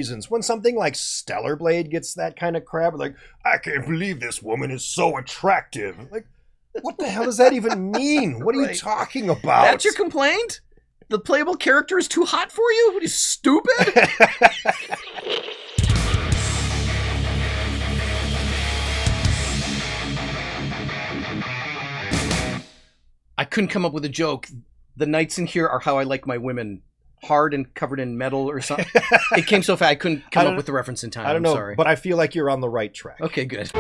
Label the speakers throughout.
Speaker 1: reasons. When something like Stellar Blade gets that kind of crap, like, I can't believe this woman is so attractive. Like, what the hell does that even mean? What are you talking about?
Speaker 2: That's your complaint? The playable character is too hot for you? What are you, stupid? I couldn't come up with a joke. The knights in here are how I like my women. Hard and covered in metal or something. It came so fast I couldn't come up with the reference in time.
Speaker 1: I don't know,
Speaker 2: sorry.
Speaker 1: But I feel like you're on the right track.
Speaker 2: Okay, good.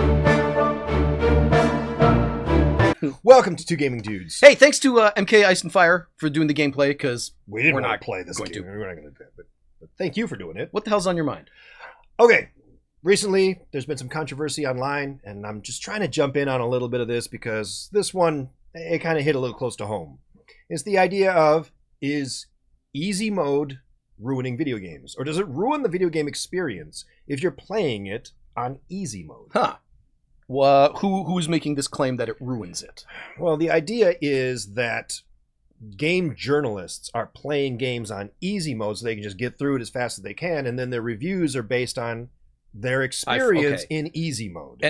Speaker 1: Welcome to Two Gaming Dudes.
Speaker 2: Hey, thanks to MKiceandfire for doing the gameplay, because
Speaker 1: we're not play this game. We're not going to do it, but thank you for doing it.
Speaker 2: What the hell's on your mind?
Speaker 1: Okay. Recently, there's been some controversy online, and I'm just trying to jump in on a little bit of this because this one, it kind of hit a little close to home. It's the idea of, is easy mode ruining video games? Or does it ruin the video game experience if you're playing it on easy mode?
Speaker 2: Huh. Who's making this claim that it ruins it?
Speaker 1: Well, the idea is that game journalists are playing games on easy mode so they can just get through it as fast as they can, and then their reviews are based on their experience in easy mode.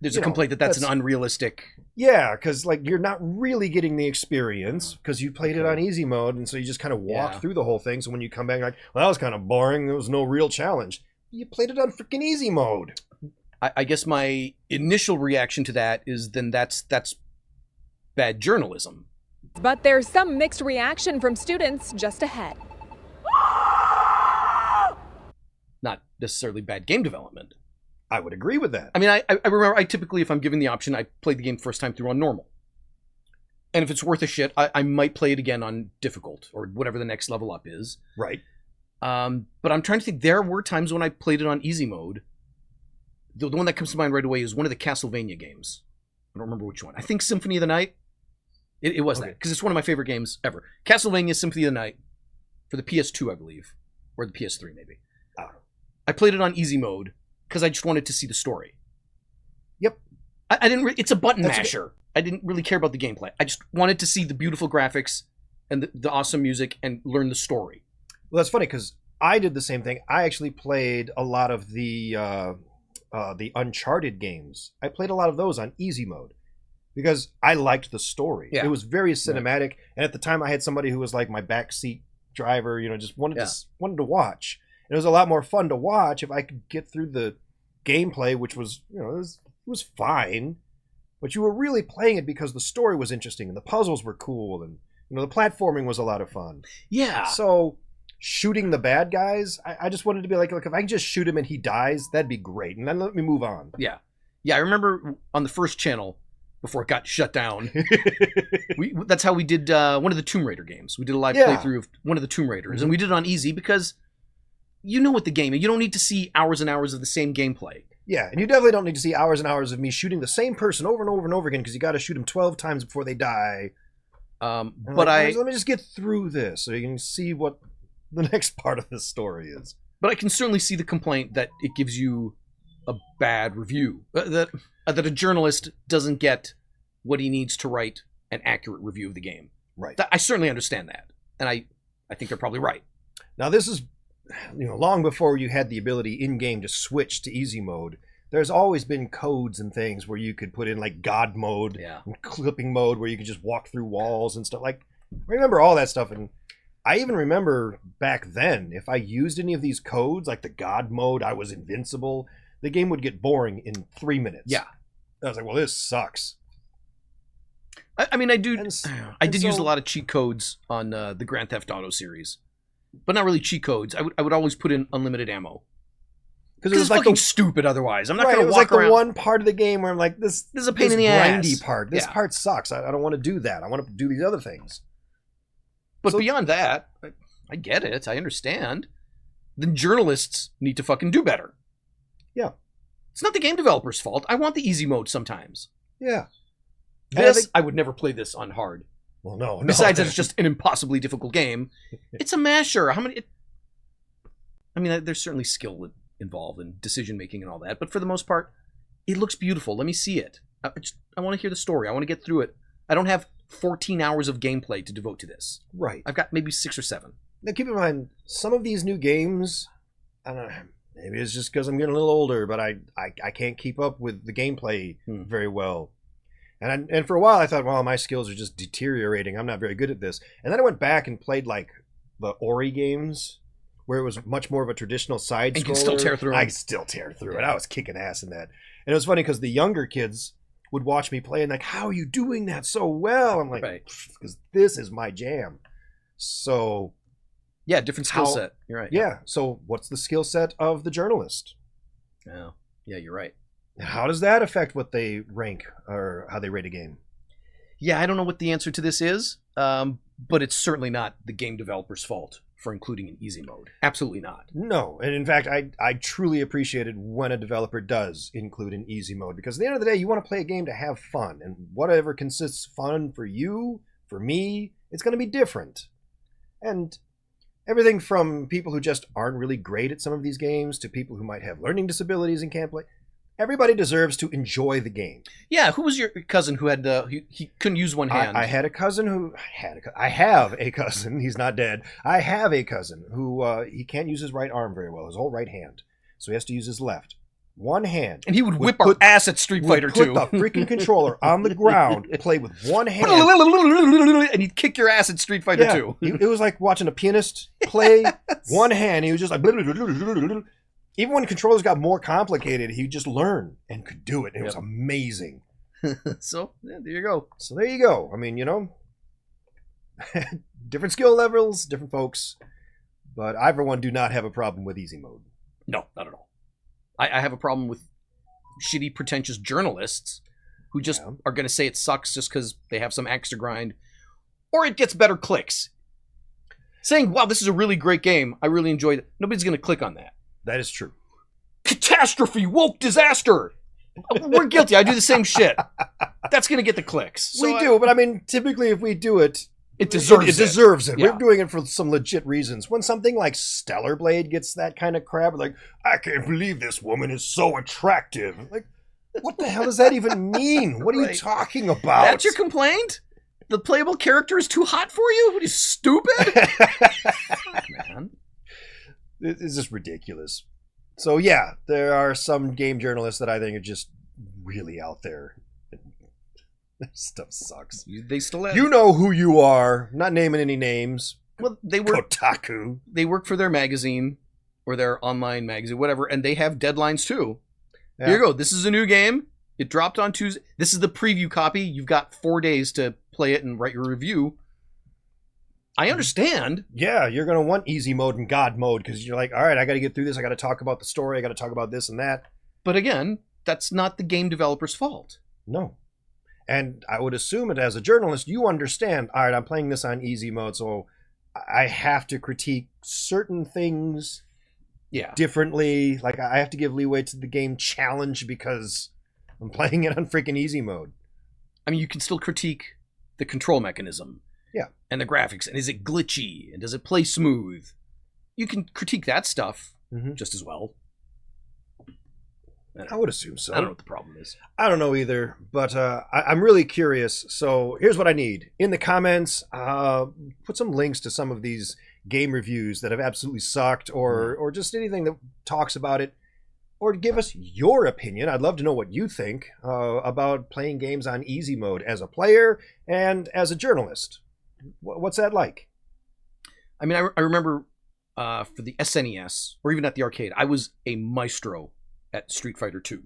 Speaker 2: There's a complaint that that's an unrealistic...
Speaker 1: Yeah, because like you're not really getting the experience because you played it on easy mode, and so you just kind of walk through the whole thing. So when you come back, like, well, that was kind of boring. There was no real challenge. You played it on freaking easy mode.
Speaker 2: I guess my initial reaction to that is then that's bad journalism.
Speaker 3: But there's some mixed reaction from students just ahead.
Speaker 2: Not necessarily bad game development.
Speaker 1: I would agree with that.
Speaker 2: I mean, I remember I typically, if I'm given the option, I play the game first time through on normal. And if it's worth a shit, I might play it again on difficult or whatever the next level up is.
Speaker 1: Right.
Speaker 2: But I'm trying to think. There were times when I played it on easy mode. The one that comes to mind right away is one of the Castlevania games. I don't remember which one. I think Symphony of the Night. It was that, because it's one of my favorite games ever. Castlevania Symphony of the Night for the PS2, I believe. Or the PS3, maybe. I played it on easy mode because I just wanted to see the story. Yep. I didn't. It's a button masher. I didn't really care about the gameplay. I just wanted to see the beautiful graphics and the awesome music and learn the story.
Speaker 1: Well, that's funny because I did the same thing. I actually played a lot of the Uncharted games. I played a lot of those on easy mode because I liked the story. Yeah. It was very cinematic, right. And at the time, I had somebody who was like my backseat driver. You know, just wanted to watch. It was a lot more fun to watch if I could get through the gameplay, which was, you know, it was fine. But you were really playing it because the story was interesting and the puzzles were cool and, you know, the platforming was a lot of fun.
Speaker 2: Yeah.
Speaker 1: So shooting the bad guys, I just wanted to be like, look, if I can just shoot him and he dies, that'd be great. And then let me move on.
Speaker 2: Yeah. Yeah, I remember on the first channel, before it got shut down, that's how we did one of the Tomb Raider games. We did a live playthrough of one of the Tomb Raiders. And we did it on easy because... you know what the game is. You don't need to see hours and hours of the same gameplay.
Speaker 1: Yeah, and you definitely don't need to see hours and hours of me shooting the same person over and over and over again because you got to shoot them 12 times before they die. Let me just get through this so you can see what the next part of this story is.
Speaker 2: But I can certainly see the complaint that it gives you a bad review. That a journalist doesn't get what he needs to write an accurate review of the game.
Speaker 1: Right.
Speaker 2: I certainly understand that. And I think they're probably right.
Speaker 1: Now this is... you know, long before you had the ability in-game to switch to easy mode, there's always been codes and things where you could put in like God mode and clipping mode where you could just walk through walls and stuff. Like, I remember all that stuff. And I even remember back then, if I used any of these codes, like the God mode, I was invincible, the game would get boring in 3 minutes.
Speaker 2: Yeah.
Speaker 1: I was like, well, this sucks.
Speaker 2: I mean, I did use a lot of cheat codes on the Grand Theft Auto series. But not really cheat codes. I would always put in unlimited ammo. Because it's like fucking stupid otherwise. I'm not going to walk around.
Speaker 1: The one part of the game where I'm like, this
Speaker 2: is a pain in the ass.
Speaker 1: Grindy part. This part sucks. I don't want to do that. I want to do these other things.
Speaker 2: But beyond that, I get it. I understand. The journalists need to fucking do better.
Speaker 1: Yeah.
Speaker 2: It's not the game developer's fault. I want the easy mode sometimes.
Speaker 1: Yeah.
Speaker 2: I would never play this on hard.
Speaker 1: Well, no.
Speaker 2: Besides that, it's just an impossibly difficult game. It's a masher. How many? I mean, there's certainly skill involved in decision making and all that, but for the most part, it looks beautiful. Let me see it. I want to hear the story. I want to get through it. I don't have 14 hours of gameplay to devote to this.
Speaker 1: Right.
Speaker 2: I've got maybe 6 or 7.
Speaker 1: Now, keep in mind, some of these new games I don't know. Maybe it's just because I'm getting a little older, but I can't keep up with the gameplay very well. And for a while I thought, well, my skills are just deteriorating. I'm not very good at this. And then I went back and played like the Ori games, where it was much more of a traditional side scroller.
Speaker 2: And you can still tear through it.
Speaker 1: I still tear through it. I was kicking ass in that. And it was funny because the younger kids would watch me play and like, how are you doing that so well? I'm like, because this is my jam. So...
Speaker 2: yeah, different skill set. You're right.
Speaker 1: Yeah. So what's the skill set of the journalist?
Speaker 2: Oh, yeah, you're right.
Speaker 1: How does that affect what they rank or how they rate a game?
Speaker 2: Yeah, I don't know what the answer to this is, but it's certainly not the game developer's fault for including an easy mode. Absolutely not.
Speaker 1: No. And in fact, I truly appreciated when a developer does include an easy mode, because at the end of the day, you want to play a game to have fun. And whatever consists fun for you, for me, it's going to be different. And... everything from people who just aren't really great at some of these games to people who might have learning disabilities and can't play. Everybody deserves to enjoy the game.
Speaker 2: Yeah, who was your cousin who had he couldn't use one hand?
Speaker 1: I had a cousin who I have a cousin. He's not dead. I have a cousin who he can't use his right arm very well, his whole right hand, so he has to use his left. One hand,
Speaker 2: and he would whip our ass at Street Fighter 2.
Speaker 1: Put the freaking controller on the ground, play with one hand,
Speaker 2: and he'd kick your ass at Street Fighter 2.
Speaker 1: It was like watching a pianist play. One hand, he was just like, even when controllers got more complicated, he just learned and could do it. It was amazing.
Speaker 2: So yeah, there you go.
Speaker 1: So there you go. I mean, you know, different skill levels, different folks, but I for one do not have a problem with easy mode.
Speaker 2: No, not at all. I have a problem with shitty, pretentious journalists who just are going to say it sucks just because they have some axe to grind, or it gets better clicks. Saying, wow, this is a really great game, I really enjoyed it. Nobody's going to click on that.
Speaker 1: That is true.
Speaker 2: Catastrophe, woke disaster. We're guilty. I do the same shit. That's going to get the clicks.
Speaker 1: So we do, but I mean, typically if we do it,
Speaker 2: it deserves it.
Speaker 1: Yeah. We're doing it for some legit reasons. When something like Stellar Blade gets that kind of crap, like, I can't believe this woman is so attractive. Like, what the hell does that even mean? What are you talking about?
Speaker 2: That's your complaint? The playable character is too hot for you? What are you, stupid? Man.
Speaker 1: It's just ridiculous. So yeah, there are some game journalists that I think are just really out there. That stuff sucks.
Speaker 2: They still have...
Speaker 1: You know who you are. Not naming any names.
Speaker 2: Well, they work...
Speaker 1: Kotaku.
Speaker 2: They work for their magazine or their online magazine, whatever, and they have deadlines too. Yeah. Here you go. This is a new game. It dropped on Tuesday. This is the preview copy. You've got 4 days to play it and write your review. I understand.
Speaker 1: Yeah, you're going to want easy mode and God mode because you're like, all right, I got to get through this. I got to talk about the story. I got to talk about this and that.
Speaker 2: But again, that's not the game developer's fault.
Speaker 1: No. And I would assume that as a journalist, you understand, all right, I'm playing this on easy mode, so I have to critique certain things differently. Like, I have to give leeway to the game challenge because I'm playing it on freaking easy mode.
Speaker 2: I mean, you can still critique the control mechanism.
Speaker 1: Yeah.
Speaker 2: And the graphics. And is it glitchy? And does it play smooth? You can critique that stuff just as well.
Speaker 1: I would assume so.
Speaker 2: I don't know what the problem is.
Speaker 1: I don't know either, but I'm really curious. So here's what I need. In the comments, put some links to some of these game reviews that have absolutely sucked or just anything that talks about it. Or give us your opinion. I'd love to know what you think about playing games on easy mode as a player and as a journalist. What's that like?
Speaker 2: I mean, I remember for the SNES, or even at the arcade, I was a maestro at Street Fighter 2.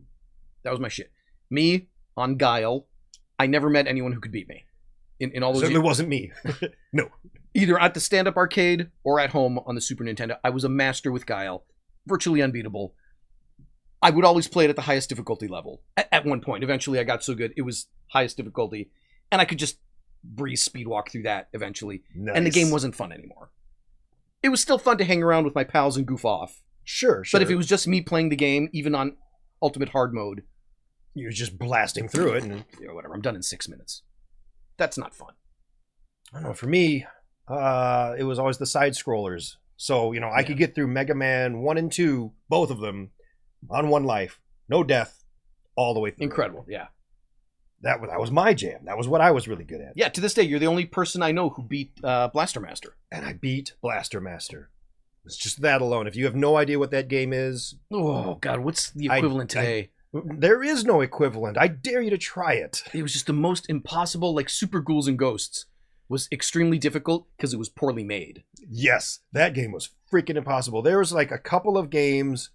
Speaker 2: That was my shit. Me, on Guile, I never met anyone who could beat me. In all those
Speaker 1: Certainly wasn't me. No.
Speaker 2: Either at the stand-up arcade or at home on the Super Nintendo, I was a master with Guile. Virtually unbeatable. I would always play it at the highest difficulty level. At one point, eventually I got so good, it was highest difficulty. And I could just breeze speed walk through that eventually.
Speaker 1: Nice.
Speaker 2: And the game wasn't fun anymore. It was still fun to hang around with my pals and goof off.
Speaker 1: Sure.
Speaker 2: But if it was just me playing the game, even on Ultimate Hard mode,
Speaker 1: you're just blasting through it. And
Speaker 2: whatever, I'm done in 6 minutes. That's not fun.
Speaker 1: I don't know. For me, it was always the side scrollers. So, I could get through Mega Man 1 and 2, both of them, on one life, no death, all the way through.
Speaker 2: Incredible, yeah.
Speaker 1: That was my jam. That was what I was really good at.
Speaker 2: Yeah, to this day, you're the only person I know who beat Blaster Master.
Speaker 1: And I beat Blaster Master. It's just that alone. If you have no idea what that game is,
Speaker 2: oh God, what's the equivalent today?
Speaker 1: There is no equivalent. I dare you to try it.
Speaker 2: It was just the most impossible. Like Super Ghouls and Ghosts was extremely difficult because it was poorly made.
Speaker 1: Yes, that game was freaking impossible. There was like a couple of games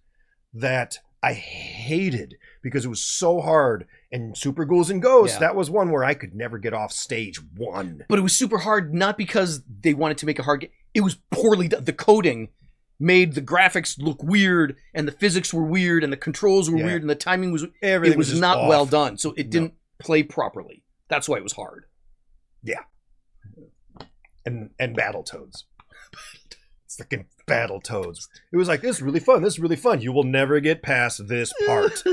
Speaker 1: that I hated because it was so hard. And Super Ghouls and Ghosts, that was one where I could never get off stage 1.
Speaker 2: But it was super hard, not because they wanted to make a hard game. It was poorly done. The coding made the graphics look weird, and the physics were weird, and the controls were weird, and the timing was...
Speaker 1: Everything
Speaker 2: it was
Speaker 1: just
Speaker 2: not
Speaker 1: off.
Speaker 2: well done, so it didn't play properly. That's why it was hard.
Speaker 1: Yeah. And Battletoads. It's freaking Battletoads. It was like, this is really fun. This is really fun. You will never get past this part.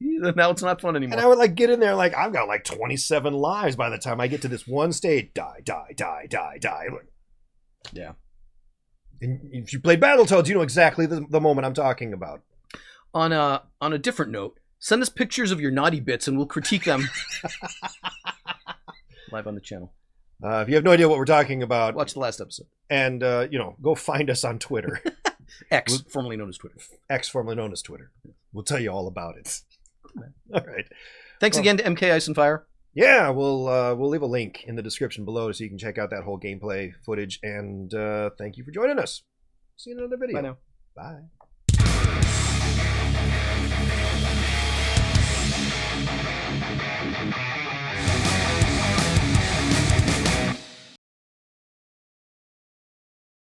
Speaker 2: Now it's not fun anymore.
Speaker 1: And I would like get in there like, I've got like 27 lives by the time I get to this one stage. Die, die, die, die, die.
Speaker 2: Yeah.
Speaker 1: And if you played Battletoads, you know exactly the moment I'm talking about.
Speaker 2: On a different note, send us pictures of your naughty bits and we'll critique them live on the channel.
Speaker 1: If you have no idea what we're talking about,
Speaker 2: watch the last episode.
Speaker 1: And, go find us on Twitter.
Speaker 2: X, formerly known as Twitter.
Speaker 1: X, formerly known as Twitter. We'll tell you all about it. All right.
Speaker 2: Thanks again to MKiceandfire.
Speaker 1: Yeah, we'll leave a link in the description below so you can check out that whole gameplay footage. And thank you for joining us. See you in another video.
Speaker 2: Bye now.
Speaker 1: Bye.